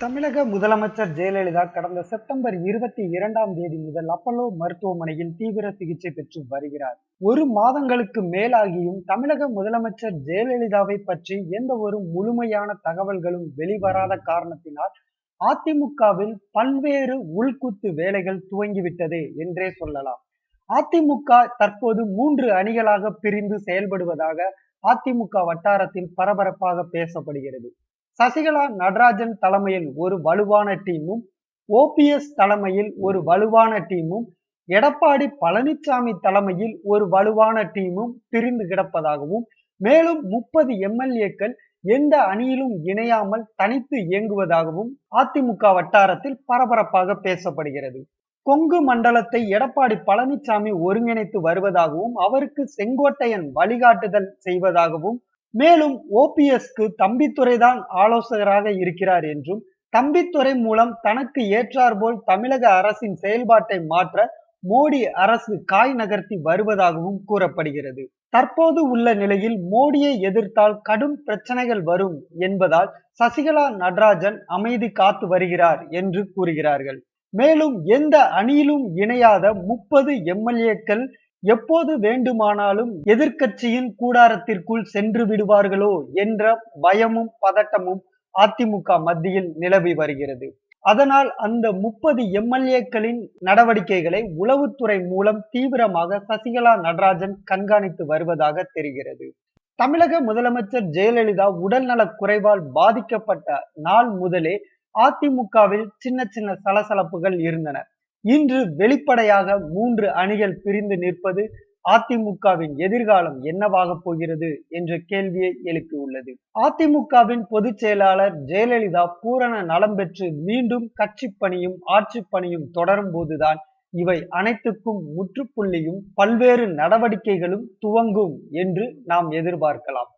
தமிழக முதலமைச்சர் ஜெயலலிதா கடந்த செப்டம்பர் 22ஆம் தேதி முதல் அப்பல்லோ மருத்துவமனையில் தீவிர சிகிச்சை பெற்று வருகிறார். ஒரு மாதங்களுக்கு மேலாகியும் தமிழக முதலமைச்சர் ஜெயலலிதாவை பற்றி எந்த ஒரு முழுமையான தகவல்களும் வெளிவராத காரணத்தினால் அதிமுகவில் பல்வேறு உள்குத்து வேலைகள் துவங்கிவிட்டது என்றே சொல்லலாம். அதிமுக தற்போது 3 அணிகளாக பிரிந்து செயல்படுவதாக அதிமுக வட்டாரத்தில் பரபரப்பாக பேசப்படுகிறது. சசிகலா நடராஜன் தலைமையில் ஒரு வலுவான டீமும், ஓபிஎஸ் தலைமையில் ஒரு வலுவான டீமும், எடப்பாடி பழனிசாமி தலைமையில் ஒரு வலுவான டீமும் பிரிந்து கிடப்பதாகவும், மேலும் 30 எம்எல்ஏக்கள் எந்த அணியிலும் இணையாமல் தனித்து இயங்குவதாகவும் அதிமுக வட்டாரத்தில் பரபரப்பாக பேசப்படுகிறது. கொங்கு மண்டலத்தை எடப்பாடி பழனிசாமி ஒருங்கிணைத்து வருவதாகவும், அவருக்கு செங்கோட்டையன் வழிகாட்டுதல் செய்வதாகவும், மேலும் ஓபிஎஸ்க்கு தம்பித்துரைதான் ஆலோசகராக இருக்கிறார் என்றும், தம்பித்துரை மூலம் தனக்கு ஏற்றாற்போல் தமிழக அரசின் செயல்பாட்டை மாற்ற மோடி அரசு காய் நகர்த்தி வருவதாகவும் கூறப்படுகிறது. தற்போது உள்ள நிலையில் மோடியை எதிர்த்தால் கடும் பிரச்சனைகள் வரும் என்பதால் சசிகலா நடராஜன் அமைதி காத்து வருகிறார் என்று கூறுகிறார்கள். மேலும் எந்த அணியிலும் இணையாத 30 எம்எல்ஏக்கள் எப்போது வேண்டுமானாலும் எதிர்க்கட்சியின் கூடாரத்திற்குள் சென்று விடுவார்களோ என்ற பயமும் பதட்டமும் அதிமுக மத்தியில் நிலவி வருகிறது. அதனால் அந்த 30 எம்எல்ஏக்களின் நடவடிக்கைகளை உளவுத்துறை மூலம் தீவிரமாக சசிகலா நடராஜன் கண்காணித்து வருவதாக தெரிகிறது. தமிழக முதலமைச்சர் ஜெயலலிதா உடல்நலக் குறைவால் பாதிக்கப்பட்ட நாள் முதலே அதிமுகவில் சின்ன சின்ன சலசலப்புகள் இருந்தன. இன்று வெளிப்படையாக 3 அணிகள் பிரிந்து நிற்பது அதிமுகவின் எதிர்காலம் என்னவாக போகிறது என்ற கேள்வியை எழுப்பியுள்ளது. அதிமுகவின் பொதுச் செயலாளர் ஜெயலலிதா பூரண நலம் பெற்று மீண்டும் கட்சி பணியும் ஆட்சி பணியும் தொடரும் போதுதான் இவை அனைத்துக்கும் முற்றுப்புள்ளியும் பல்வேறு நடவடிக்கைகளும் துவங்கும் என்று நாம் எதிர்பார்க்கலாம்.